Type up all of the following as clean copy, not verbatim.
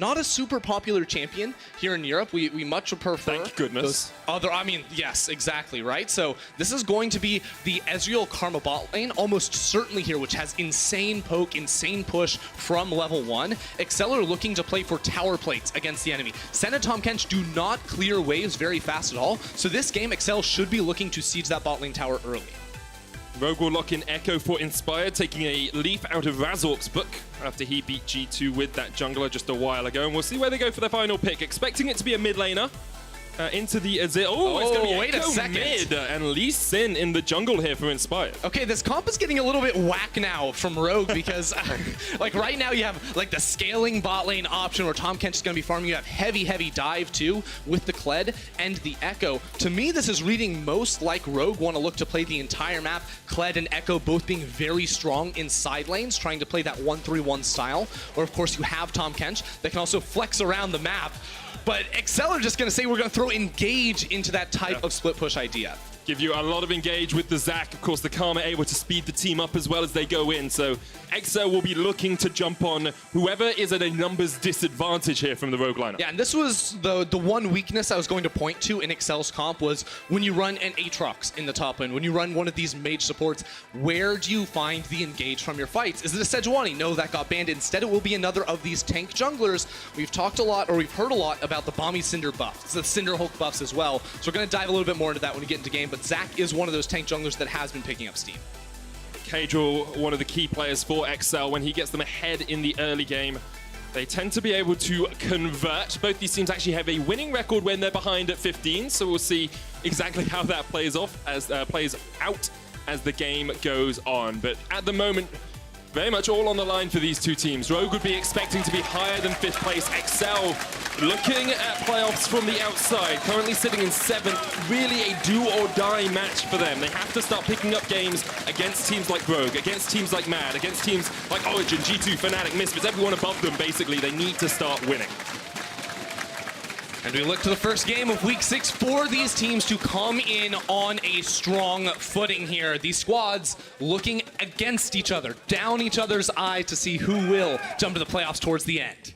not a super popular champion here in Europe. We much prefer Thank goodness. I mean, yes, exactly, right? So this is going to be the Ezreal Karma bot lane, almost certainly here, which has insane poke, insane push from level 1. Excel are looking to play for tower plates against the enemy. Sen and Tahm Kench do not clear waves very fast at all, so this game, Excel should be looking to siege that bot lane tower early. Rogue will lock in Echo for Inspired, taking a leaf out of Razork's book after he beat G2 with that jungler just a while ago. And we'll see where they go for their final pick. Expecting it to be a mid laner. Into the Azir. Oh, it's going to be wait a Echo second. mid. And Lee Sin in the jungle here for Inspired. Okay, this comp is getting a little bit whack now from Rogue because, like, right now you have, like, the scaling bot lane option where Tahm Kench is going to be farming. You have heavy dive, too, with the Kled and the Echo. To me, this is reading most like Rogue want to look to play the entire map. Kled and Echo both being very strong in side lanes, trying to play that 1-3-1 style. Or, of course, you have Tahm Kench that can also flex around the map. But Excel are just going to say we're going to throw Engage into that type of split push idea. Give you a lot of engage with the Zac. Of course, the Karma able to speed the team up as well as they go in. So Excel will be looking to jump on whoever is at a numbers disadvantage here from the Rogue lineup. Yeah, and this was the one weakness I was going to point to in Excel's comp was when you run an Aatrox in the top lane, when you run one of these mage supports, where do you find the engage from your fights? Is it a Sejuani? No, that got banned. Instead, it will be another of these tank junglers. We've talked a lot, or we've heard a lot about the Bomby Cinder buffs, the Cinder Hulk buffs as well. So we're going to dive a little bit more into that when we get into game, but Zac is one of those tank junglers that has been picking up steam. Kadril, one of the key players for Excel, when he gets them ahead in the early game, they tend to be able to convert. Both these teams actually have a winning record when they're behind at 15, so we'll see exactly how that plays out as the game goes on. But at the moment, very much all on the line for these two teams. Rogue would be expecting to be higher than 5th place. Excel looking at playoffs from the outside, currently sitting in 7th. Really a do-or-die match for them. They have to start picking up games against teams like Rogue, against teams like Mad, against teams like Origin, G2, Fnatic, Misfits, everyone above them, basically. They need to start winning. And we look to the first game of Week 6 for these teams to come in on a strong footing here. These squads looking against each other, down each other's eye to see who will jump to the playoffs towards the end.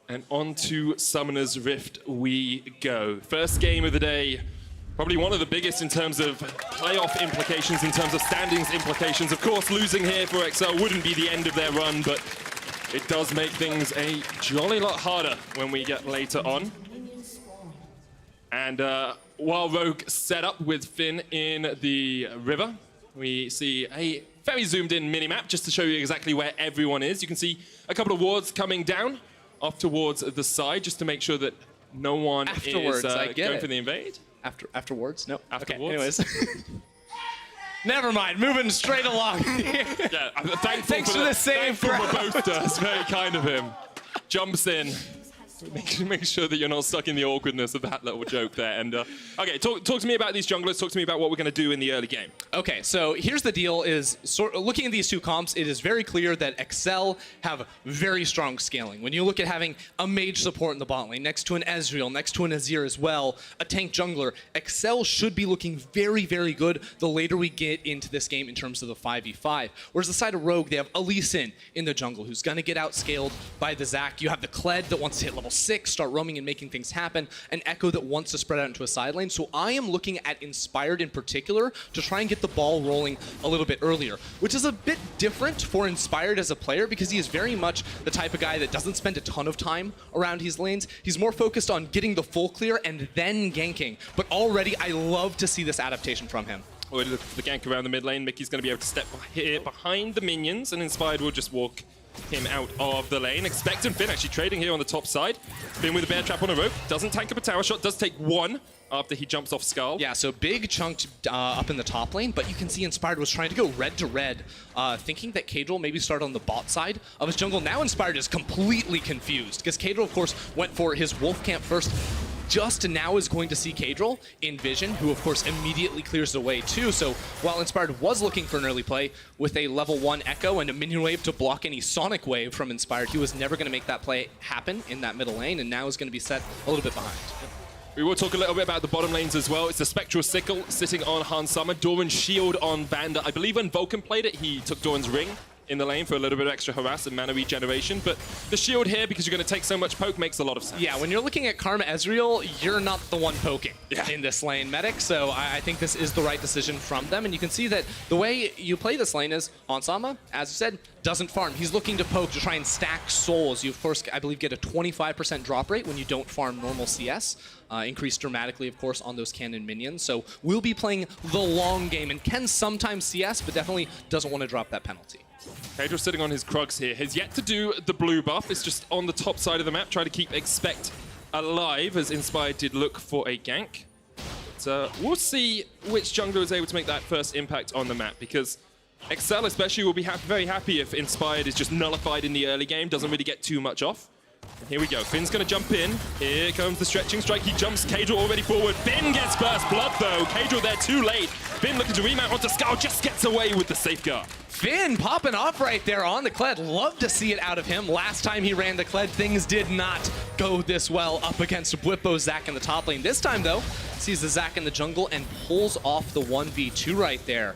And on to Summoner's Rift we go. First game of the day, probably one of the biggest in terms of playoff implications, in terms of standings implications. Of course, losing here for Excel wouldn't be the end of their run, but it does make things a jolly lot harder when we get later on. And while Rogue set up with Finn in the river, we see a very zoomed in minimap just to show you exactly where everyone is. You can see a couple of wards coming down off towards the side, just to make sure that no one is going for the invade. Afterwards? No. Afterwards. Okay, anyways. Never mind, moving straight along. Yeah, Thanks for the save, bro. It's very kind of him. Jumps in. Make sure that you're not stuck in the awkwardness of that little joke there. And okay, talk to me about these junglers. Talk to me about what we're going to do in the early game. Okay, so here's the deal: is looking at these two comps, it is very clear that Excel have very strong scaling. When you look at having a mage support in the bot lane next to an Ezreal, next to an Azir as well, a tank jungler, Excel should be looking very good the later we get into this game in terms of the 5v5. Whereas the side of Rogue, they have a Lee Sin in the jungle who's going to get outscaled by the Zac. You have the Kled that wants to hit level 6, start roaming and making things happen, an Echo that wants to spread out into a side lane. So I am looking at Inspired in particular to try and get the ball rolling a little bit earlier, which is a bit different for Inspired as a player because he is very much the type of guy that doesn't spend a ton of time around his lanes. He's more focused on getting the full clear and then ganking. But already I love to see this adaptation from him. Well, the gank around the mid lane, Mickey's going to be able to step here behind the minions, and Inspired will just walk him out of the lane. Expectant Finn actually trading here on the top side. Finn with a bear trap on a rope. Doesn't tank up a tower shot. Does take one after he jumps off Skull. Yeah, so big chunk up in the top lane, but you can see Inspired was trying to go red to red, thinking that Kadril maybe started on the bot side of his jungle. Now Inspired is completely confused because Kadril, of course, went for his wolf camp first. just now is going to see Kadril in vision, who of course immediately clears the way too. So while Inspired was looking for an early play with a level 1 Echo and a minion wave to block any Sonic wave from Inspired, he was never going to make that play happen in that middle lane, and now is going to be set a little bit behind. We will talk a little bit about the bottom lanes as well. It's the Spectral Sickle sitting on Hansama, Doran's shield on Vander. I believe when Vulcan played it, he took Doran's ring in the lane for a little bit of extra harass and mana regeneration, but the shield here, because you're going to take so much poke, makes a lot of sense. Yeah, when you're looking at Karma Ezreal, you're not the one poking in this lane medic, so I think this is the right decision from them, and you can see that the way you play this lane is Hansama, as you said, doesn't farm. He's looking to poke to try and stack souls. You, of course, I believe, get a 25% drop rate when you don't farm normal CS. Increased dramatically, of course, on those cannon minions. So we'll be playing the long game, and can sometimes CS, but definitely doesn't want to drop that penalty. Kadril sitting on his Krugs here, has yet to do the blue buff. It's just on the top side of the map, trying to keep Expect alive, as Inspired did look for a gank. But we'll see which jungler is able to make that first impact on the map, because Excel especially will be very happy if Inspired is just nullified in the early game, doesn't really get too much off. And here we go, Finn's gonna jump in. Here comes the stretching strike, he jumps, Kadril already forward. Finn gets first blood though, Kadril there too late. Finn looking to remount onto Skull, just gets away with the safeguard. Finn popping off right there on the Kled. Love to see it out of him. Last time he ran the Kled, things did not go this well up against Bwipo Zac in the top lane. This time though, sees the Zac in the jungle and pulls off the 1v2 right there.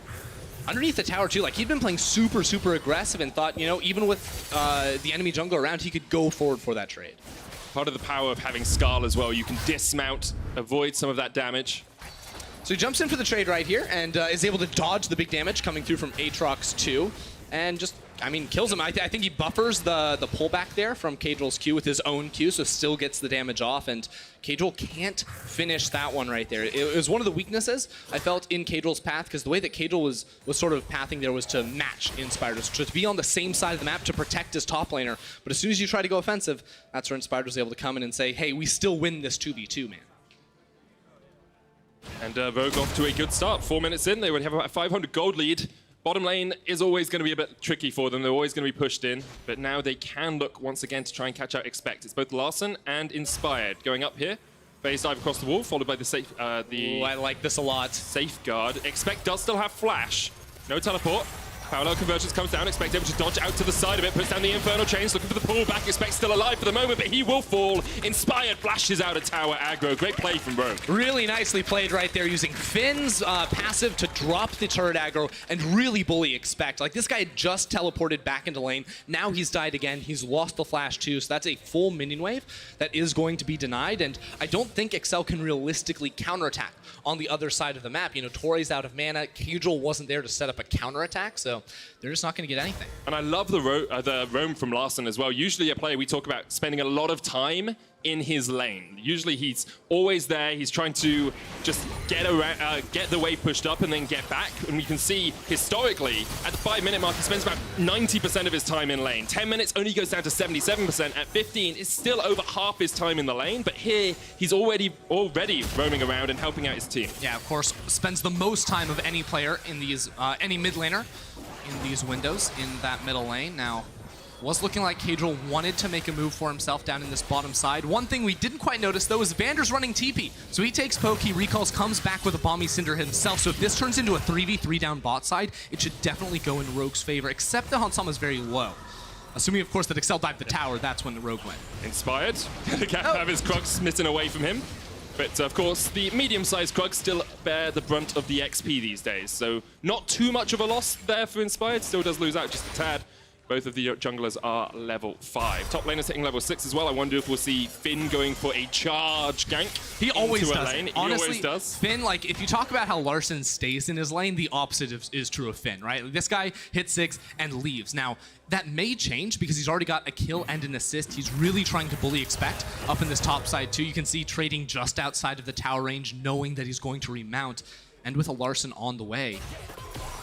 Underneath the tower too, like he'd been playing super, super aggressive and thought, you know, even with the enemy jungler around, he could go forward for that trade. Part of the power of having Skarl as well, you can dismount, avoid some of that damage. So he jumps in for the trade right here and is able to dodge the big damage coming through from Aatrox 2 and just, I mean, kills him. I think he buffers the pullback there from Kadril's Q with his own Q, so still gets the damage off, and Kadril can't finish that one right there. It was one of the weaknesses I felt in Kadril's path, because the way that Kadril was sort of pathing there was to match Inspired, to be on the same side of the map to protect his top laner. But as soon as you try to go offensive, that's where Inspired was able to come in and say, hey, we still win this 2v2, man. And Rogue off to a good start. 4 minutes in, they would have about a 500 gold lead. Bottom lane is always going to be a bit tricky for them. They're always going to be pushed in. But now they can look once again to try and catch out Expect. It's both Larson and Inspired going up here. Phase dive across the wall, followed by the safe. Ooh, I like this a lot. Safeguard. Expect does still have flash. No teleport. Parallel convergence comes down. Expect able to dodge out to the side of it. Puts down the Infernal Chains, looking for the pullback. Expect still alive for the moment, but he will fall. Inspired flashes out a tower aggro. Great play from Rogue. Really nicely played right there, using Finn's passive to drop the turret aggro and really bully Expect. Like, this guy had just teleported back into lane. Now he's died again. He's lost the flash too, so that's a full minion wave that is going to be denied, and I don't think Excel can realistically counterattack on the other side of the map. You know, Tori's out of mana. Kadril wasn't there to set up a counterattack, so they're just not going to get anything. And I love the roam from Larson as well. Usually a player we talk about spending a lot of time in his lane. Usually he's always there. He's trying to just get around, get the wave pushed up and then get back. And we can see historically at the 5-minute mark, he spends about 90% of his time in lane. 10 minutes only goes down to 77%. At 15, it's still over half his time in the lane. But here, he's already roaming around and helping out his team. Yeah, of course, spends the most time of any player in these, any mid laner in these windows in that middle lane. Now, was looking like Kadril wanted to make a move for himself down in this bottom side. One thing we didn't quite notice, though, is Vander's running TP. So he takes poke, he recalls, comes back with a Balmy Cinder himself. So if this turns into a 3v3 down bot side, it should definitely go in Rogue's favor, except that Hansama is very low. Assuming, of course, that Excel dived the tower, that's when the Rogue went. Inspired. Can't have his Krugs smitten away from him. But, of course, the medium-sized Krugs still bear the brunt of the XP these days. So not too much of a loss there for Inspired. Still does lose out just a tad. Both of the junglers are level 5. Top laner's hitting level 6 as well. I wonder if we'll see Finn going for a charge gank. He always does. Lane. Honestly, he always does. Finn, like, if you talk about how Larson stays in his lane, the opposite is true of Finn, right? This guy hits 6 and leaves. Now, that may change because he's already got a kill and an assist. He's really trying to bully Expect up in this top side too. You can see trading just outside of the tower range, knowing that he's going to remount. And with a Larson on the way,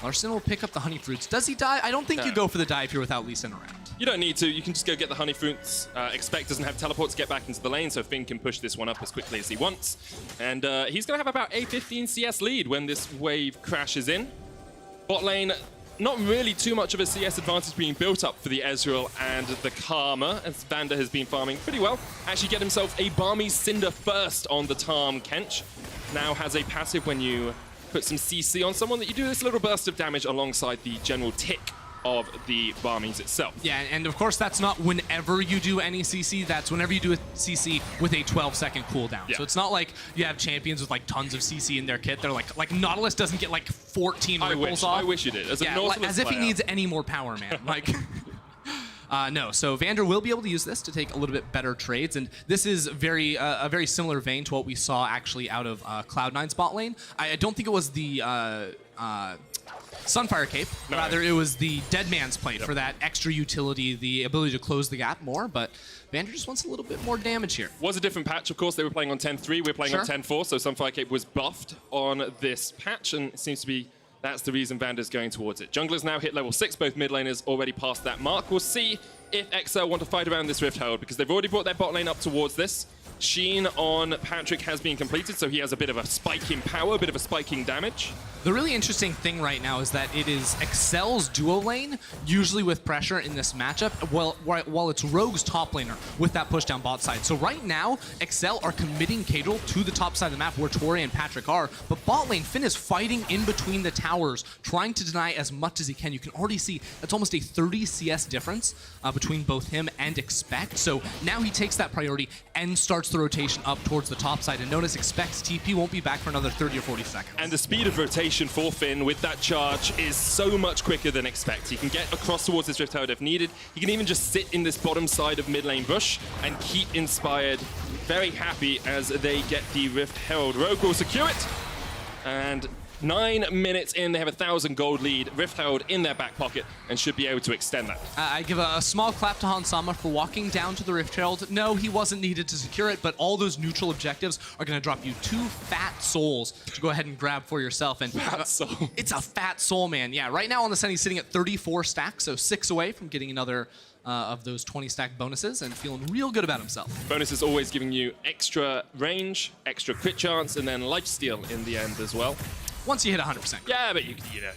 Larson will pick up the honey fruits. Does he die? I don't think you go for the dive here without Lee Sin around. You don't need to. You can just go get the honey fruits. Expect doesn't have teleport to get back into the lane, so Finn can push this one up as quickly as he wants. And he's going to have about a 15 CS lead when this wave crashes in. Bot lane not really too much of a CS advantage being built up for the Ezreal and the Karma, as Vander has been farming pretty well. Actually get himself a Balmy Cinder first on the Tahm Kench. Now has a passive when you put some CC on someone that you do this little burst of damage alongside the general tick of the Barmies itself. Yeah, and of course that's not whenever you do any CC, that's whenever you do a CC with a 12-second cooldown. Yeah. So it's not like you have champions with like tons of CC in their kit. They're like Nautilus doesn't get like 14 ripples off. I wish you did. As a yeah, Nautilus as if he player. needs any more power, man. Like no, so Vander will be able to use this to take a little bit better trades, and this is a very similar vein to what we saw actually out of Cloud9's bot lane. I don't think it was the Sunfire Cape, no. rather it was the Dead Man's Plate for that extra utility, the ability to close the gap more, but Vander just wants a little bit more damage here. Was a different patch, of course. They were playing on 10-3, we're playing on 10-4, so Sunfire Cape was buffed on this patch, and it seems to be that's the reason Vander's going towards it. Junglers now hit level 6, both mid laners already past that mark. We'll see if XL want to fight around this Rift Herald, because they've already brought their bot lane up towards this. Sheen on Patrick has been completed, so he has a bit of a spike in power, a bit of a spiking damage. The really interesting thing right now is that it is Excel's duo lane, usually with pressure in this matchup, while it's Rogue's top laner with that push down bot side. So right now, Excel are committing Cadril to the top side of the map where Tori and Patrick are, but bot lane, Finn is fighting in between the towers, trying to deny as much as he can. You can already see that's almost a 30 CS difference between both him and Expect. So now he takes that priority and starts the rotation up towards the top side. And notice Expect's TP won't be back for another 30 or 40 seconds. And the speed of rotation for Finn with that charge is so much quicker than Expect. He can get across towards this Rift Herald if needed. He can even just sit in this bottom side of mid lane bush and keep Inspired very happy as they get the Rift Herald. Rogue will secure it. And 9 minutes in, they have 1,000 gold lead. Rift Herald in their back pocket and should be able to extend that. I give a small clap to Hansama for walking down to the Rift Herald. No, he wasn't needed to secure it, but all those neutral objectives are going to drop you 2 fat souls to go ahead and grab for yourself. And Fat soul. It's a fat soul, man. Yeah, right now on the Sun, he's sitting at 34 stacks, so 6 away from getting another of those 20 stack bonuses and feeling real good about himself. Bonus is always giving you extra range, extra crit chance, and then lifesteal in the end as well. Once you hit 100%. Yeah, but you know,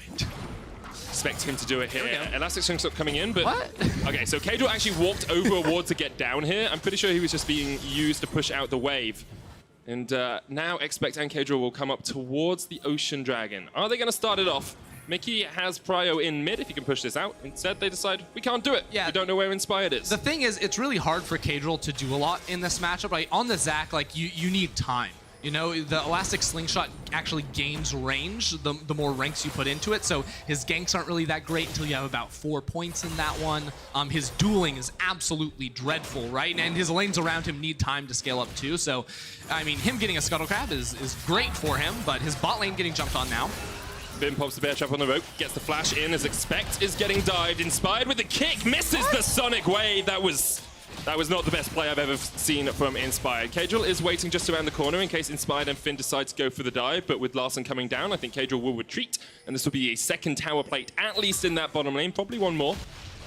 expect him to do it here. Elastic Chunks up coming in, but... What? Okay, so Cadril actually walked over a ward to get down here. I'm pretty sure he was just being used to push out the wave. And now Expect and Cadril will come up towards the Ocean Dragon. Are they going to start it off? Mickey has Prio in mid if he can push this out. Instead, they decide, we can't do it. Yeah. We don't know where Inspired is. The thing is, it's really hard for Cadril to do a lot in this matchup. Like, on the Zac, like, you need time. You know, the Elastic Slingshot actually gains range the more ranks you put into it, so his ganks aren't really that great until you have about 4 points in that one. His dueling is absolutely dreadful, right? And his lanes around him need time to scale up too, so, I mean, him getting a Scuttle Crab is great for him, but his bot lane getting jumped on now. Finn pops the bear trap on the rope, gets the flash in as Expect is getting dived. Inspired with the kick, misses the Sonic Wave. That was not the best play I've ever seen from Inspired. Cadril is waiting just around the corner in case Inspired and Finn decide to go for the dive, but with Larson coming down, I think Cadril will retreat, and this will be a second tower plate, at least in that bottom lane, probably one more.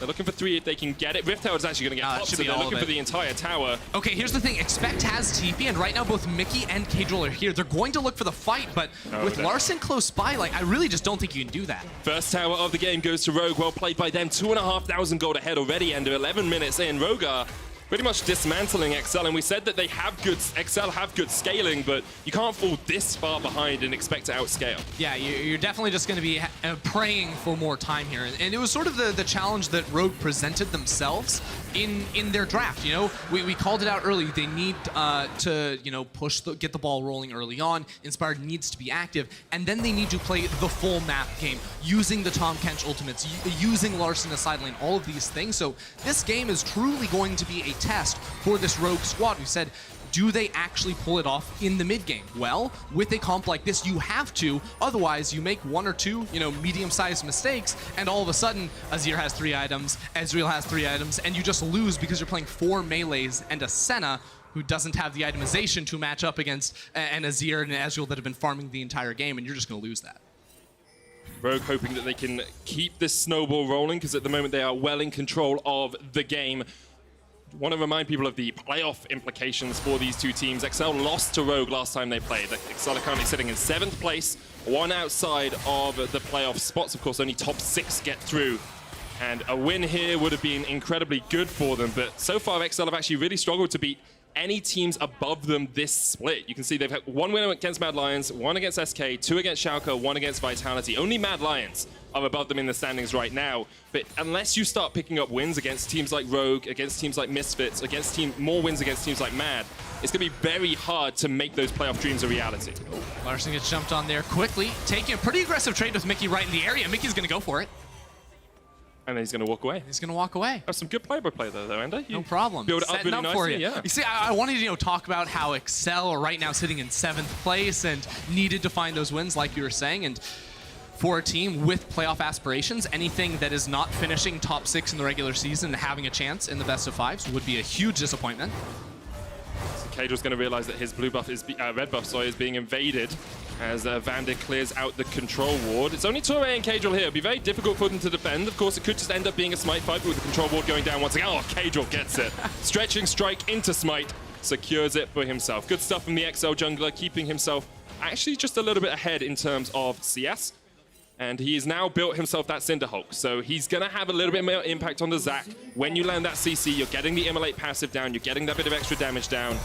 They're looking for 3 if they can get it. Rift Herald is actually going to get popped, so they're looking for the entire tower. Okay, here's the thing. Expect has TP, and right now both Mickey and Cadril are here. They're going to look for the fight, but with Larson close by, like, I really just don't think you can do that. First tower of the game goes to Rogue. Well played by them. 2,500 gold ahead already, and 11 minutes in. Rogue are pretty much dismantling XL, and we said that they have good, XL have good scaling, but you can't fall this far behind and expect to outscale. Yeah, you're definitely just going to be praying for more time here, and it was sort of the challenge that Rogue presented themselves in their draft. You know, we called it out early. They need to, you know, get the ball rolling early on. Inspired needs to be active, and then they need to play the full map game using the Tahm Kench ultimates, using Larson as side lane, all of these things. So this game is truly going to be a test for this Rogue squad. We said, do they actually pull it off in the mid game? Well, with a comp like this, you have to. Otherwise, you make 1 or 2, you know, medium-sized mistakes, and all of a sudden, Azir has 3 items, Ezreal has 3 items, and you just lose because you're playing 4 melees and a Senna who doesn't have the itemization to match up against an Azir and an Ezreal that have been farming the entire game, and you're just going to lose that. Rogue hoping that they can keep this snowball rolling, because at the moment they are well in control of the game. want to remind people of the playoff implications for these two teams. XL lost to Rogue last time they played. XL are currently sitting in 7th place, one outside of the playoff spots. Of course, only top 6 get through. And a win here would have been incredibly good for them. But so far, XL have actually really struggled to beat any teams above them this split. You can see they've had 1 win against Mad Lions, 1 against SK, 2 against Schalke, 1 against Vitality. Only Mad Lions are above them in the standings right now. But unless you start picking up wins against teams like Rogue, against teams like Misfits, against more wins against teams like Mad, it's going to be very hard to make those playoff dreams a reality. Larson gets jumped on there quickly, taking a pretty aggressive trade with Mickey right in the area. Mickey's going to go for it. And then he's going to walk away. He's going to walk away. That's some good play-by-play though, Ender. No problem. Build it up Setting really up for nicely. you. Yeah. You see, I wanted to talk about how Excel are right now sitting in 7th place and needed to find those wins, like you were saying. And for a team with playoff aspirations, anything that is not finishing top 6 in the regular season and having a chance in the best of 5s would be a huge disappointment. So Caedrel's going to realize that his red buff is being invaded as Vander clears out the control ward. It's only Touré and Caedrel here. It'll be very difficult for them to defend. Of course, it could just end up being a smite fight, but with the control ward going down once again. Oh, Caedrel gets it. Stretching strike into smite, secures it for himself. Good stuff from the XL jungler, keeping himself actually just a little bit ahead in terms of CS. And he's now built himself that Cinder Hulk. So he's going to have a little bit more impact on the Zac. When you land that CC, you're getting the Immolate passive down. You're getting that bit of extra damage down.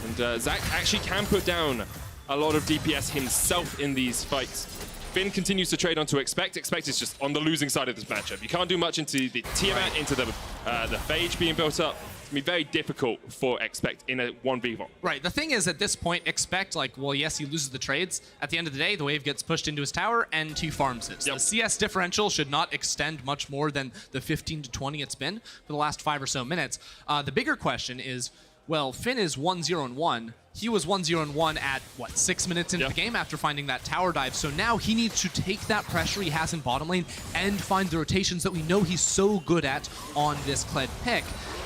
And Zac actually can put down a lot of DPS himself in these fights. Finn continues to trade onto Expect. Expect is just on the losing side of this matchup. You can't do much into the Tiamat, into the Phage being built up. It's going to be very difficult for Expect in a 1v1. Right. The thing is, at this point, Expect, like, well, yes, he loses the trades. At the end of the day, the wave gets pushed into his tower, and he farms it. So Yep. the CS differential should not extend much more than the 15 to 20 it's been for the last 5 or so minutes. The bigger question is, well, Finn is 1-0-1. He was 1-0-1 at, what, 6 minutes into the game after finding that tower dive. So now he needs to take that pressure he has in bottom lane and find the rotations that we know he's so good at on this Kled pick.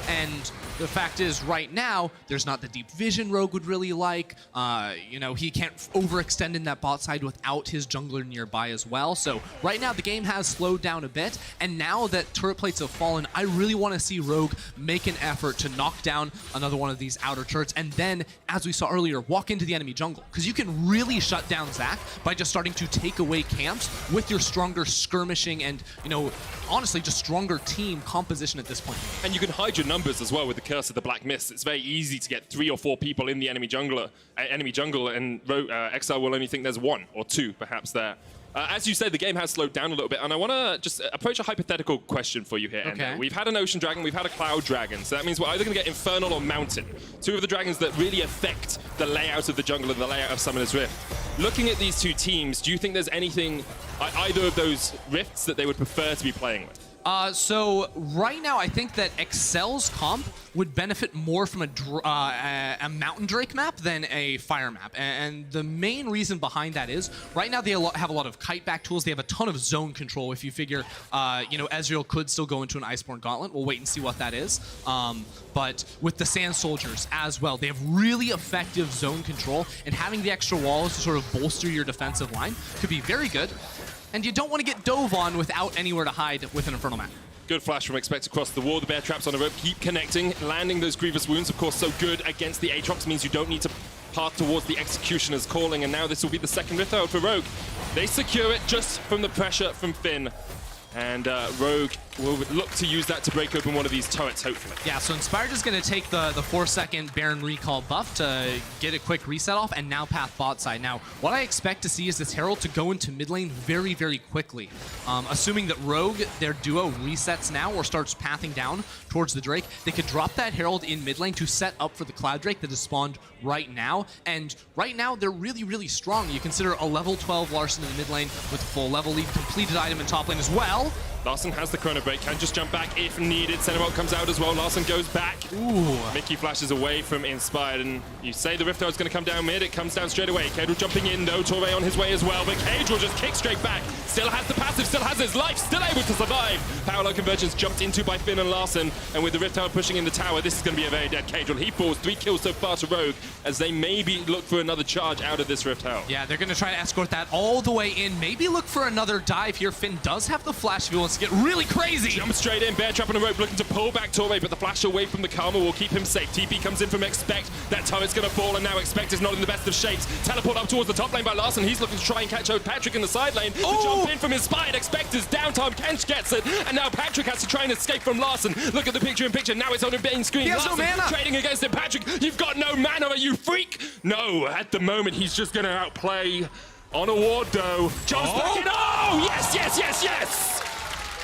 And the fact is, right now, there's not the deep vision Rogue would really like. You know, he can't overextend in that bot side without his jungler nearby as well. So right now, the game has slowed down a bit. And now that turret plates have fallen, I really want to see Rogue make an effort to knock down another one of these outer turrets. And then, as we saw earlier, walk into the enemy jungle. Because you can really shut down Zac by just starting to take away camps with your stronger skirmishing and, you know, honestly, just stronger team composition at this point. And you can hide your numbers as well with the Curse of the Black Mist. It's very easy to get 3 or 4 people in the enemy jungle, and XL will only think there's 1 or 2 perhaps there. As you said, the game has slowed down a little bit, and I want to just approach a hypothetical question for you here, Ender. Okay. We've had an Ocean Dragon, we've had a Cloud Dragon, so that means we're either going to get Infernal or Mountain. 2 of the dragons that really affect the layout of the jungle and the layout of Summoner's Rift. Looking at these 2 teams, do you think there's anything, either of those rifts, that they would prefer to be playing with? So right now, I think that Excel's comp would benefit more from a Mountain Drake map than a Fire map. And the main reason behind that is, right now they have a lot of kite back tools. They have a ton of zone control. If you figure, you know, Ezreal could still go into an Iceborne Gauntlet. We'll wait and see what that is. But with the Sand Soldiers as well, they have really effective zone control. And having the extra walls to sort of bolster your defensive line could be very good. And you don't want to get dove on without anywhere to hide with an Infernal Map. Good flash from Expect across the wall. The bear traps on the rope keep connecting, landing those grievous wounds. Of course, so good against the Aatrox means you don't need to path towards the Executioner's calling. And now this will be the second Rift out for Rogue. They secure it just from the pressure from Finn. And Rogue will look to use that to break open one of these turrets, hopefully. Yeah, so Inspired is going to take the 4-second Baron Recall buff to get a quick reset off and now path bot side. Now, what I expect to see is this Herald to go into mid lane very, very quickly. Assuming that Rogue, their duo, resets now or starts pathing down towards the Drake, they could drop that Herald in mid lane to set up for the Cloud Drake that is spawned right now. And right now, they're really, really strong. You consider a level 12 Larson in the mid lane with full level lead, completed item in top lane as well. Larson has the Chrono Break, can just jump back if needed. Sentinel comes out as well. Larson goes back. Ooh. Mickey flashes away from Inspired, and you say the Rift Herald's going to come down mid. It comes down straight away. Caedrel jumping in, though. Touré on his way as well, but Caedrel just kicks straight back. Still has the passive, still has his life, still able to survive. Parallel Convergence jumped into by Finn and Larson, and with the Rift Herald pushing in the tower, this is going to be a very dead Caedrel. He falls, 3 kills so far to Rogue, as they maybe look for another charge out of this Rift Herald. Yeah, they're going to try to escort that all the way in. Maybe look for another dive here. Finn does have the flash if he wants to to get really crazy. Jump straight in, bear trap on the rope, looking to pull back Torre, but the flash away from the Karma will keep him safe. TP comes in from Expect. That turret's going to fall, and now Expect is not in the best of shapes. Teleport up towards the top lane by Larson. He's looking to try and catch out Patrick in the side lane. The jump in from Inspired. Expect is down. Tom Kench gets it, and now Patrick has to try and escape from Larson. Look at the picture-in-picture. Now it's on the main screen. He has Larson no mana. trading against it. Patrick, you've got no mana, are you freak? No, at the moment, he's just going to outplay on a ward, though. Jumps back in. Oh, yes, yes, yes, yes!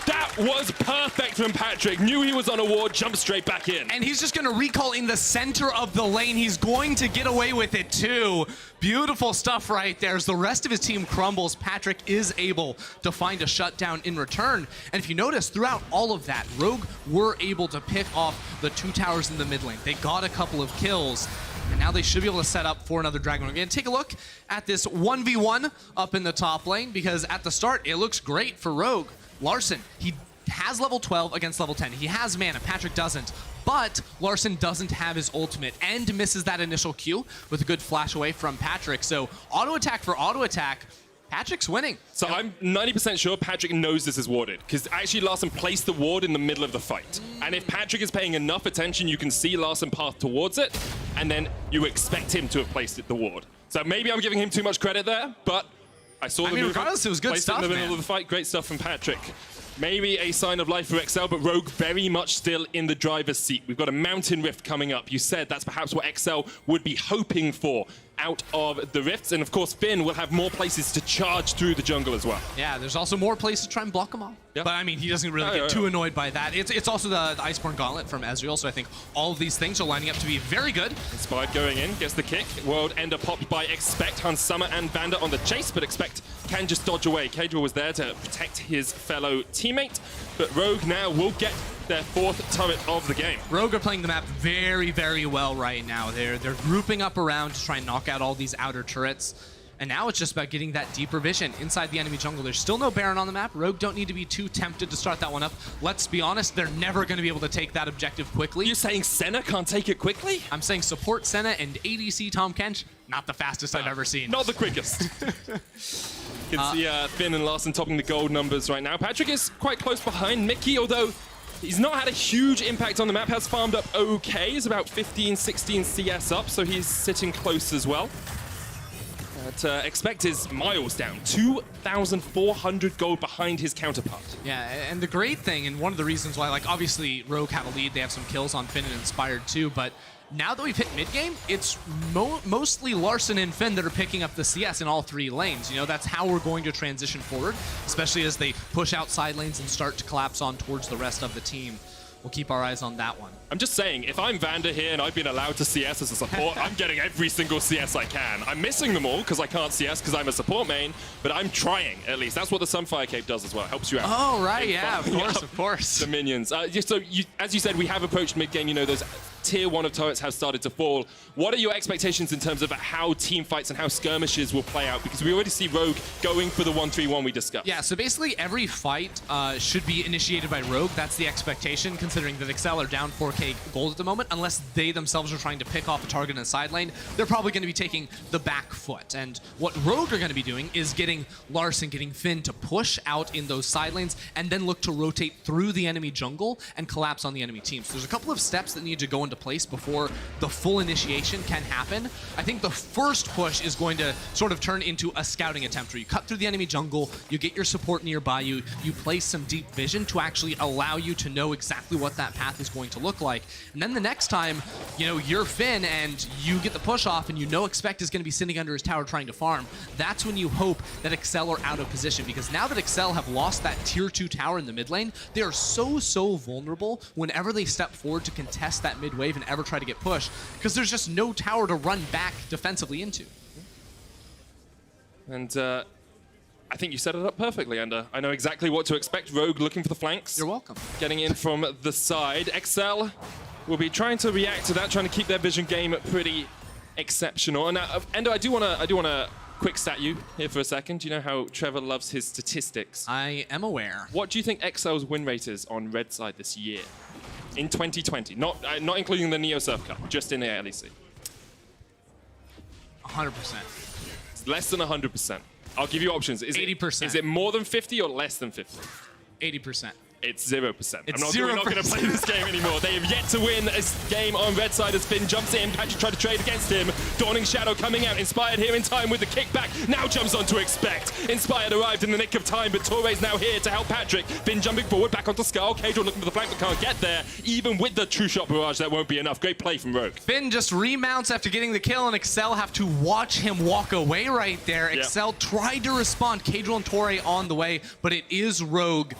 That was perfect from Patrick. Knew he was on a ward, jumped straight back in. And he's just going to recall in the center of the lane. He's going to get away with it, too. Beautiful stuff right there. As the rest of his team crumbles, Patrick is able to find a shutdown in return. And if you notice, throughout all of that, Rogue were able to pick off the 2 towers in the mid lane. They got a couple of kills. And now they should be able to set up for another Dragon. We're going to take a look at this 1v1 up in the top lane, because at the start, it looks great for Rogue. Larson, he has level 12 against level 10. He has mana, Patrick doesn't. But Larson doesn't have his ultimate and misses that initial Q with a good flash away from Patrick. So auto attack for auto attack, Patrick's winning. So I'm 90% sure Patrick knows this is warded, because actually Larson placed the ward in the middle of the fight. And if Patrick is paying enough attention, you can see Larson path towards it, and then you expect him to have placed the ward. So maybe I'm giving him too much credit there, but I saw the movement. Regardless, it was good placed stuff, it in the middle man. of the fight. Great stuff from Patrick. Maybe a sign of life for XL, but Rogue very much still in the driver's seat. We've got a Mountain Rift coming up. You said that's perhaps what XL would be hoping for out of the rifts. And of course, Finn will have more places to charge through the jungle as well. Yeah, there's also more places to try and block them all. Yeah. But I mean, he doesn't really get too annoyed by that. It's also the Iceborne Gauntlet from Ezreal, so I think all of these things are lining up to be very good. Inspired going in, gets the kick. World Ender popped by Expect. Hans Summer and Vander on the chase, but Expect can just dodge away. Kadra was there to protect his fellow teammate, but Rogue now will get their 4th turret of the game. Rogue are playing the map very, very well right now. They're grouping up around to try and knock out all these outer turrets. And now it's just about getting that deeper vision inside the enemy jungle. There's still no Baron on the map. Rogue don't need to be too tempted to start that one up. Let's be honest, they're never going to be able to take that objective quickly. You're saying Senna can't take it quickly? I'm saying support Senna and ADC Tom Kench, not the fastest I've ever seen. Not the quickest. You can see Finn and Larson topping the gold numbers right now. Patrick is quite close behind Mickey, although he's not had a huge impact on the map. Has farmed up okay. He's about 15, 16 CS up, so he's sitting close as well. But Expect is miles down, 2,400 gold behind his counterpart. Yeah, and the great thing, and one of the reasons why, like, obviously Rogue have a lead, they have some kills on Finn and Inspired too, but now that we've hit mid-game, it's mostly Larson and Finn that are picking up the CS in all 3 lanes. You know, that's how we're going to transition forward, especially as they push out side lanes and start to collapse on towards the rest of the team. We'll keep our eyes on that one. I'm just saying, if I'm Vander here and I've been allowed to CS as a support, I'm getting every single CS I can. I'm missing them all because I can't CS because I'm a support main, but I'm trying at least. That's what the Sunfire Cape does as well. It helps you out. Oh, right, yeah, of course. The minions. So, as you said, we have approached mid-game. You know, those tier 1 of turrets have started to fall. What are your expectations in terms of how team fights and how skirmishes will play out? Because we already see Rogue going for the 1-3-1 we discussed. Yeah, so basically every fight should be initiated by Rogue. That's the expectation, considering that XL are down 4k gold at the moment. Unless they themselves are trying to pick off a target in the side lane, they're probably going to be taking the back foot. And what Rogue are going to be doing is getting Larson, getting Finn to push out in those side lanes and then look to rotate through the enemy jungle and collapse on the enemy team. So there's a couple of steps that need to go into place before the full initiation can happen. I think the first push is going to sort of turn into a scouting attempt where you cut through the enemy jungle, you get your support nearby you, you place some deep vision to actually allow you to know exactly what that path is going to look like. And then the next time, you know, you're Finn and you get the push off and you know Expect is going to be sitting under his tower trying to farm, that's when you hope that XL are out of position, because now that XL have lost that tier 2 tower in the mid lane, they are so vulnerable whenever they step forward to contest that mid wave and ever try to get pushed, because there's just no tower to run back defensively into. And I think you set it up perfectly, Ender. I know exactly what to expect. Rogue looking for the flanks. You're welcome. Getting in from the side. XL will be trying to react to that, trying to keep their vision game pretty exceptional. And Ender, I do want to quick stat you here for a second. Do you know how Trevor loves his statistics? I am aware. What do you think XL's win rate is on red side this year? In 2020, not including the Neo Surf Cup, just in the LEC. 100%. It's less than 100%. I'll give you options. Is 80%. Is it more than 50 or less than 50? 80%. It's 0%. It's We're not 0%. going to play this game anymore. They have yet to win a game on red side as Finn jumps in. Patrick tried to trade against him. Dawning Shadow coming out. Inspired here in time with the kickback. Now jumps on to Expect. Inspired arrived in the nick of time, but Torre's now here to help Patrick. Finn jumping forward, back onto Skull. Cadro looking for the flank, but can't get there. Even with the true shot barrage, that won't be enough. Great play from Rogue. Finn just remounts after getting the kill, and Excel have to watch him walk away right there. Yep. Excel tried to respond. Cadro and Torre on the way, but it is Rogue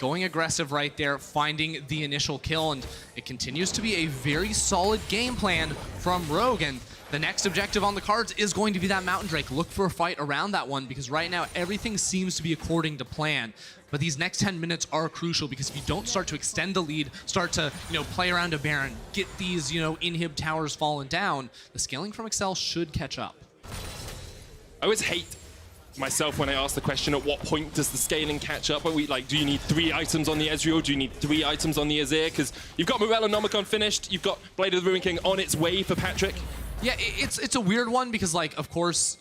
going aggressive right there, finding the initial kill, and it continues to be a very solid game plan from Rogue. And the next objective on the cards is going to be that Mountain Drake. Look for a fight around that one, because right now everything seems to be according to plan. But these next 10 minutes are crucial, because if you don't start to extend the lead, start to, play around a Baron, get these, inhib towers falling down, the scaling from Excel should catch up. I always hate myself when I ask the question, at what point does the scaling catch up? Are we like, do you need 3 items on the Ezreal? Do you need 3 items on the Azir? Because you've got Morello Nomicon finished, you've got Blade of the Ruin King on its way for Patrick. Yeah, it's a weird one, because, of course,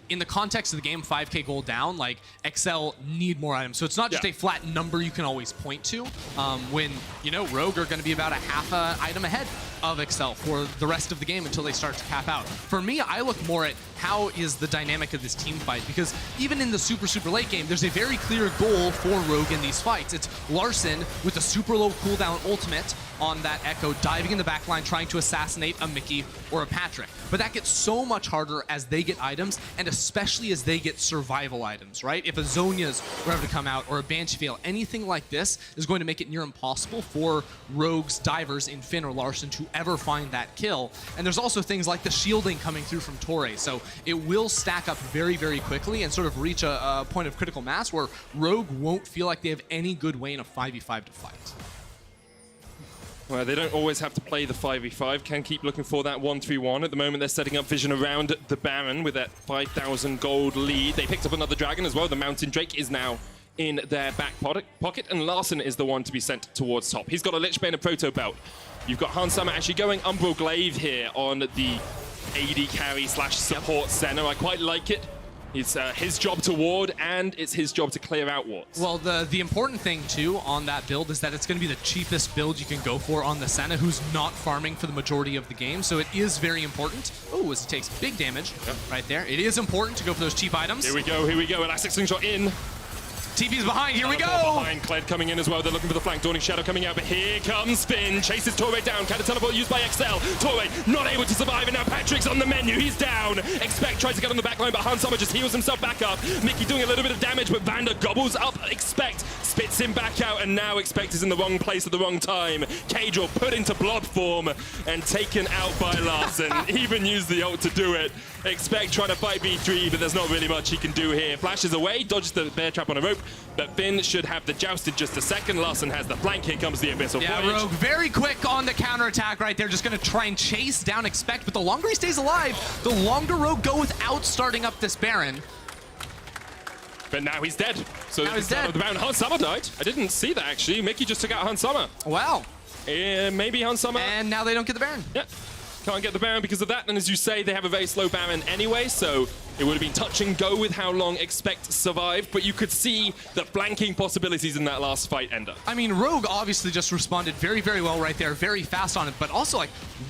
in the context of the game, 5k gold down, Excel need more items. So it's not just a flat number you can always point to, when, Rogue are going to be about a half item ahead of Excel for the rest of the game until they start to cap out. For me, I look more at how is the dynamic of this team fight, because even in the super late game, there's a very clear goal for Rogue in these fights. It's Larson with a super low cooldown ultimate on that Echo, diving in the backline, trying to assassinate a Mickey or a Patrick. But that gets so much harder as they get items, and especially as they get survival items, right? If a Zhonya's were ever to come out, or a Banshee Veil, anything like this is going to make it near impossible for Rogue's divers in Finn or Larson to ever find that kill. And there's also things like the shielding coming through from Torre, so it will stack up very, very quickly and sort of reach a point of critical mass where Rogue won't feel like they have any good way in a 5v5 to fight. Well, they don't always have to play the 5v5, can keep looking for that 1-3-1. At the moment, they're setting up vision around the Baron with that 5,000 gold lead. They picked up another dragon as well. The Mountain Drake is now in their back pocket, and Larson is the one to be sent towards top. He's got a Lich Bane and Proto Belt. You've got Hans Summer actually going Umbral Glaive here on the AD carry / support center. I quite like it. It's his job to ward, and it's his job to clear out wards. Well, the important thing, too, on that build is that it's going to be the cheapest build you can go for on the Senna, who's not farming for the majority of the game, so it is very important. Oh, as it takes big damage right there. It is important to go for those cheap items. Here we go. Elastic Slingshot in. TP's behind, here we go! Behind, Kled coming in as well. They're looking for the flank. Dawning Shadow coming out, but here comes Finn. Chases Torre down. Counter teleport used by XL. Torre not able to survive, and now Patrick's on the menu. He's down. Expect tries to get on the backline, but Hans Summer just heals himself back up. Mickey doing a little bit of damage, but Vander gobbles up Expect. Spits him back out, and now Expect is in the wrong place at the wrong time. Cadril put into blood form and taken out by Larson. Even used the ult to do it. Expect trying to fight B3, but there's not really much he can do here. Flashes away, dodges the bear trap on a rope, but Finn should have the joust in just a second. Larson has the flank. Here comes the Abyssal Voyage. Rogue very quick on the counterattack right there. Just going to try and chase down Expect, but the longer he stays alive, the longer Rogue go without starting up this Baron. But now he's dead. So now he's dead. The Baron. Hans Summer died. I didn't see that, actually. Mickey just took out Hans Summer. Wow. Maybe Hans Summer. And now they don't get the Baron. Yeah. Can't get the Baron because of that, and as you say, they have a very slow Baron anyway, so it would have been touch and go with how long Expect survived, but you could see the flanking possibilities in that last fight, Ender. I mean, Rogue obviously just responded very, very well right there, very fast on it, but also,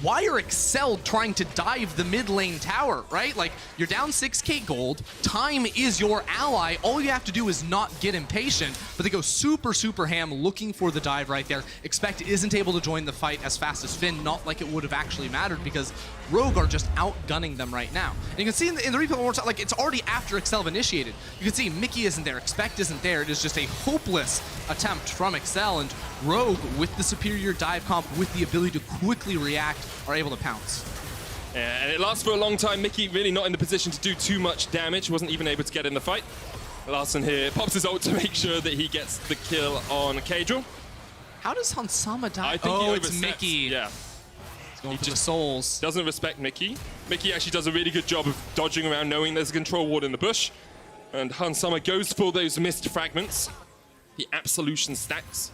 why are Excel trying to dive the mid lane tower, right? You're down 6k gold, time is your ally, all you have to do is not get impatient, but they go super, super ham looking for the dive right there. Expect isn't able to join the fight as fast as Finn, not like it would have actually mattered, because Rogue are just outgunning them right now. And you can see in the replay one more time, it's already after Excel have initiated. You can see Mickey isn't there, Expect isn't there. It is just a hopeless attempt from Excel, and Rogue, with the superior dive comp, with the ability to quickly react, are able to pounce. Yeah, and it lasts for a long time. Mickey really not in the position to do too much damage, wasn't even able to get in the fight. Larson here pops his ult to make sure that he gets the kill on Cadril. How does Hansama die? I think it's Mickey. Yeah. Going for the souls. Doesn't respect Mickey. Mickey actually does a really good job of dodging around, knowing there's a control ward in the bush. And Hans Summer goes for those missed fragments. The Absolution stacks.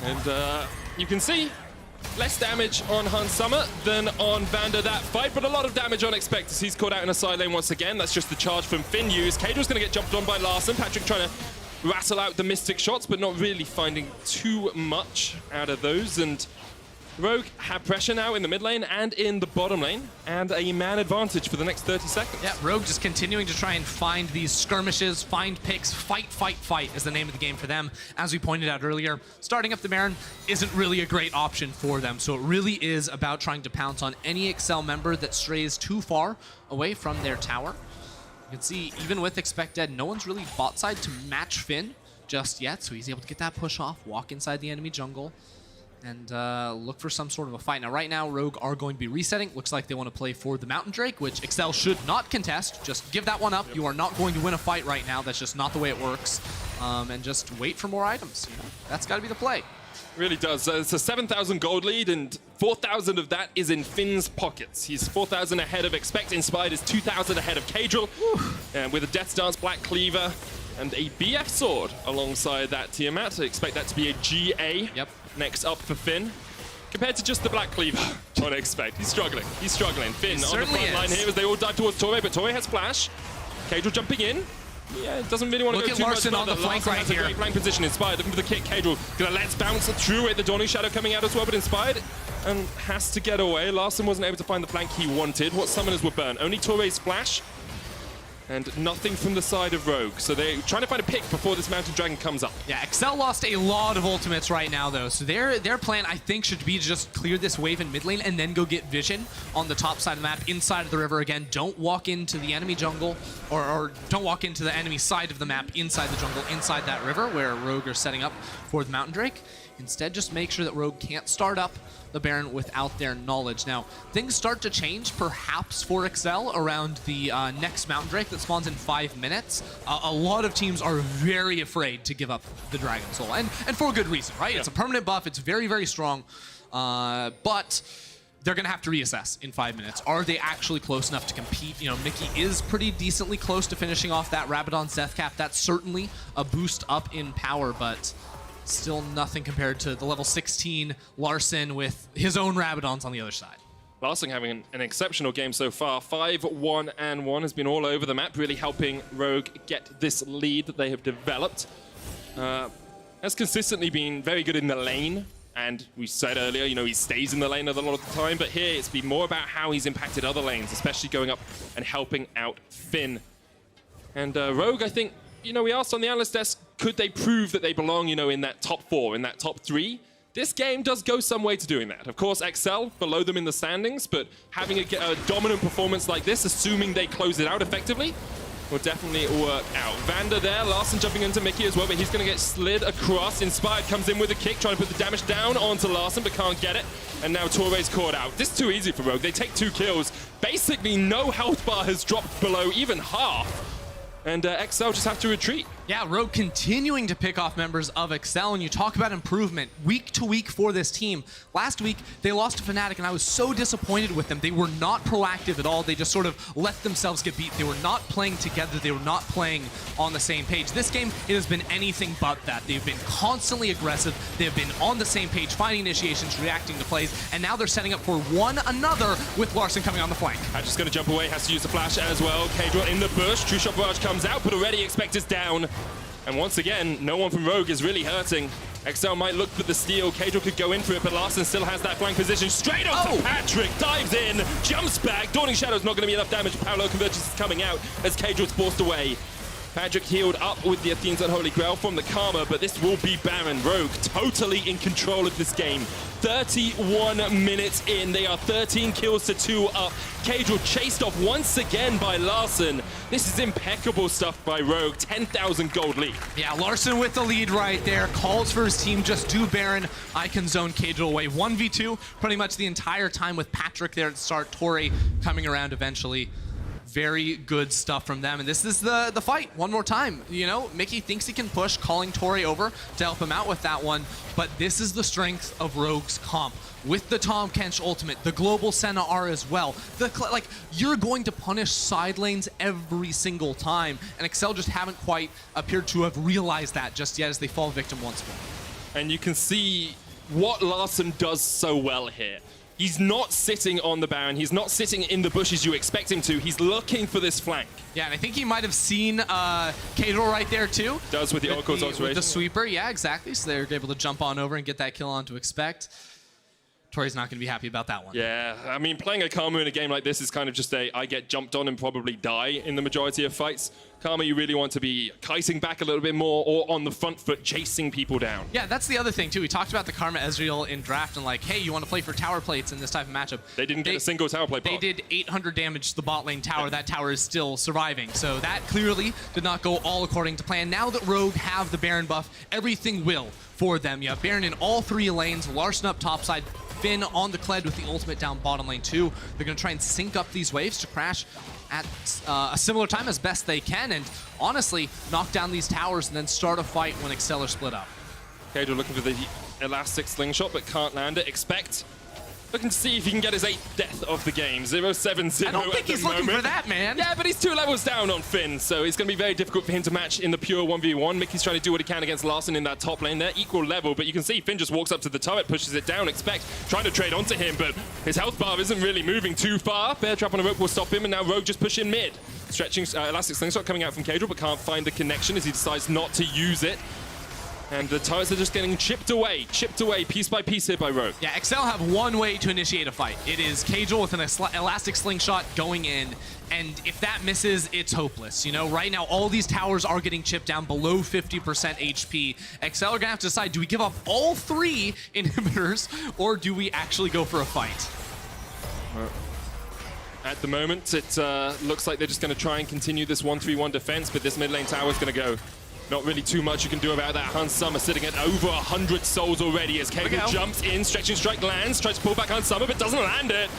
And you can see less damage on Hans Summer than on Vander that fight, but a lot of damage on Expect as he's caught out in a side lane once again. That's just the charge from Finn use. Cadrill's going to get jumped on by Larson. Patrick trying to rattle out the Mystic shots, but not really finding too much out of those. And Rogue have pressure now in the mid lane and in the bottom lane, and a man advantage for the next 30 seconds. Yeah, Rogue just continuing to try and find these skirmishes, find picks, fight is the name of the game for them. As we pointed out earlier, starting up the Baron isn't really a great option for them, so it really is about trying to pounce on any Excel member that strays too far away from their tower. You can see, even with Expect Dead, no one's really bot side to match Finn just yet, so he's able to get that push off, walk inside the enemy jungle, and look for some sort of a fight. Now, right now, Rogue are going to be resetting. Looks like they want to play for the Mountain Drake, which Excel should not contest. Just give that one up. Yep. You are not going to win a fight right now. That's just not the way it works. And just wait for more items. You know? That's got to be the play. Really does. It's a 7,000 gold lead, and 4,000 of that is in Finn's pockets. He's 4,000 ahead of Expect. Inspired is 2,000 ahead of Cadril. And with a Death's Dance Black Cleaver and a BF sword alongside that Tiamat. I expect that to be a GA. Yep. Next up for Finn. Compared to just the Black Cleaver, on Expect. He's struggling. He's struggling. Finn on the front line here as they all dive towards Torre, but Torre has Flash. Cadril jumping in. Yeah, doesn't really want to go too Larson much on the flank right here. Great flank position. Inspired looking for the kick. Cadril gonna let's bounce through it. The Dawning Shadow coming out as well, but Inspired and has to get away. Larson wasn't able to find the flank he wanted. What summoners were burned? Only Torre's Flash. And nothing from the side of Rogue. So they're trying to find a pick before this Mountain Dragon comes up. Yeah, Excel lost a lot of ultimates right now, though. So their plan, I think, should be to just clear this wave in mid lane and then go get vision on the top side of the map, inside of the river again. Don't walk into the enemy jungle, or don't walk into the enemy side of the map, inside the jungle, inside that river where Rogue are setting up for the Mountain Drake. Instead, just make sure that Rogue can't start up the Baron without their knowledge. Now, things start to change, perhaps, for Excel around the next Mountain Drake that spawns in 5 minutes. A lot of teams are very afraid to give up the Dragon Soul, and for good reason, right? Yeah. It's a permanent buff. It's very, very strong, but they're going to have to reassess in 5 minutes. Are they actually close enough to compete? You know, Mickey is pretty decently close to finishing off that Rabadon's Death Cap. That's certainly a boost up in power, but still nothing compared to the level 16 Larson with his own Rabadons on the other side. Larson having an exceptional game so far. 5-1-1 has been all over the map, really helping Rogue get this lead that they have developed. Has consistently been very good in the lane, and we said earlier, you know, he stays in the lane a lot of the time, but here it's been more about how he's impacted other lanes, especially going up and helping out Finn. And Rogue, I think, you know, we asked on the analyst desk, could they prove that they belong, you know, in that top 4, in that top 3? This game does go some way to doing that. Of course, Excel below them in the standings, but having a dominant performance like this, assuming they close it out effectively, will definitely work out. Vander there, Larson jumping into Mickey as well, but he's going to get slid across. Inspired comes in with a kick, trying to put the damage down onto Larson, but can't get it. And now Torre's caught out. This is too easy for Rogue. They take 2 kills. Basically, no health bar has dropped below even half. And Excel just have to retreat. Yeah, Rogue continuing to pick off members of Excel, and you talk about improvement week to week for this team. Last week, they lost to Fnatic, and I was so disappointed with them. They were not proactive at all. They just sort of let themselves get beat. They were not playing together. They were not playing on the same page. This game, it has been anything but that. They've been constantly aggressive. They have been on the same page, finding initiations, reacting to plays, and now they're setting up for one another with Larson coming on the flank. Just going to jump away, has to use the flash as well. Cadril in the bush. True Shot Barrage comes out, but already Expect is down. And once again, no one from Rogue is really hurting. Excel might look for the steal. Cadril could go in for it, but Larson still has that flank position. Straight up to Patrick, dives in, jumps back. Dawning Shadow's not going to be enough damage. Paolo Convergence is coming out as Cadril's forced away. Patrick healed up with the Athene's Unholy Grail from the Karma, but this will be Baron. Rogue totally in control of this game. 31 minutes in, they are 13 kills to 2 up. Cadril chased off once again by Larson. This is impeccable stuff by Rogue. 10,000 gold lead. Yeah, Larson with the lead right there. Calls for his team, just do Baron. I can zone Cadril away. 1v2 pretty much the entire time with Patrick there at the start. Torre coming around eventually. Very good stuff from them, and this is the fight one more time. You know, Mickey thinks he can push, calling Torre over to help him out with that one, but this is the strength of Rogue's comp. With the Tahm Kench ultimate, the global Senna R as well. Like, you're going to punish side lanes every single time, and Excel just haven't quite appeared to have realized that just yet as they fall victim once more. And you can see what Larson does so well here. He's not sitting on the Baron. He's not sitting in the bushes you expect him to. He's looking for this flank. Yeah, and I think he might have seen Kadril right there too. Does with the Oracle's observation. With the sweeper, yeah, exactly. So they're able to jump on over and get that kill on to expect. Tori's not going to be happy about that one. Yeah, I mean, playing a Karma in a game like this is kind of just I get jumped on and probably die in the majority of fights. Karma, you really want to be kiting back a little bit more or on the front foot, chasing people down. Yeah, that's the other thing, too. We talked about the Karma Ezreal in draft and like, hey, you want to play for tower plates in this type of matchup. They didn't get a single tower plate pop. They did 800 damage to the bot lane tower. That tower is still surviving. So that clearly did not go all according to plan. Now that Rogue have the Baron buff, everything will for them. You have Baron in all 3 lanes, Larson up topside, Finn on the Kled with the ultimate down bottom lane too. They're going to try and sync up these waves to crash at a similar time as best they can, and honestly, knock down these towers and then start a fight when Excel are split up. Kadril looking for the elastic slingshot, but can't land it. Expect looking to see if he can get his 8th death of the game. 0-7-0 I don't think he's looking for that, man. Yeah, but he's 2 levels down on Finn, so it's going to be very difficult for him to match in the pure 1v1. Mickey's trying to do what he can against Larson in that top lane. They're equal level, but you can see Finn just walks up to the turret, pushes it down. Expect trying to trade onto him, but his health bar isn't really moving too far. Bear trap on a rope will stop him, and now Rogue just pushing mid. Stretching elastic slingshot coming out from Kadril, but can't find the connection as he decides not to use it. And the turrets are just getting chipped away piece by piece here by Rogue. Yeah, Excel have one way to initiate a fight. It is Kadril with an elastic slingshot going in, and if that misses, it's hopeless. You know, right now, all these towers are getting chipped down below 50% HP. Excel are gonna have to decide, do we give up all 3 inhibitors, or do we actually go for a fight? At the moment, it looks like they're just gonna try and continue this 1-3-1 defense, but this mid lane tower is gonna go. Not really too much you can do about that. Hans Summer sitting at over 100 souls already as Kadril jumps in, stretching strike lands, tries to pull back Hans Summer, but doesn't land it.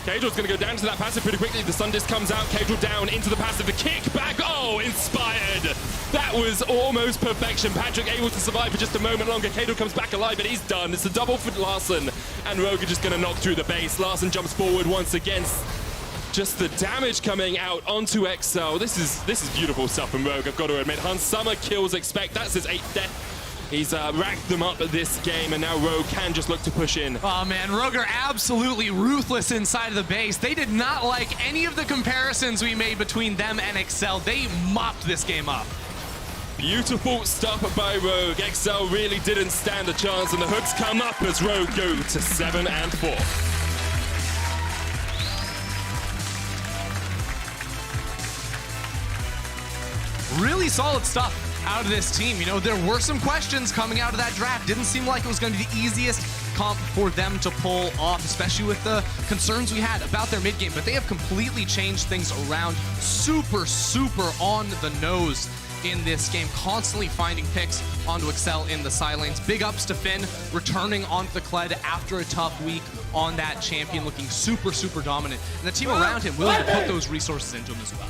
Kadril's going to go down to that passive pretty quickly. The Sun Disc comes out, Kadril down into the passive, the kick back. Oh, inspired. That was almost perfection. Patrick able to survive for just a moment longer. Kadril comes back alive, but he's done. It's a double for Larson, and Rogue are just going to knock through the base. Larson jumps forward once again. Just the damage coming out onto Excel. This is beautiful stuff from Rogue, I've got to admit. Hans Summer kills Expect. That's his 8th death. He's racked them up this game, and now Rogue can just look to push in. Oh man, Rogue are absolutely ruthless inside of the base. They did not like any of the comparisons we made between them and Excel. They mopped this game up. Beautiful stuff by Rogue. Excel really didn't stand a chance, and the hooks come up as Rogue go to 7-4. Really solid stuff out of this team. You know, there were some questions coming out of that draft. Didn't seem like it was going to be the easiest comp for them to pull off, especially with the concerns we had about their mid game. But they have completely changed things around. Super, super on the nose in this game, constantly finding picks onto Excel in the side lanes. Big ups to Finn, returning onto the Kled after a tough week on that champion, looking super, super dominant. And the team around him willing to put those resources into him as well.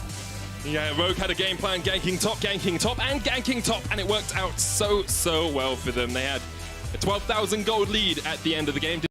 Yeah, Rogue had a game plan, ganking top, and ganking top, and it worked out so well for them. They had a 12,000 gold lead at the end of the game.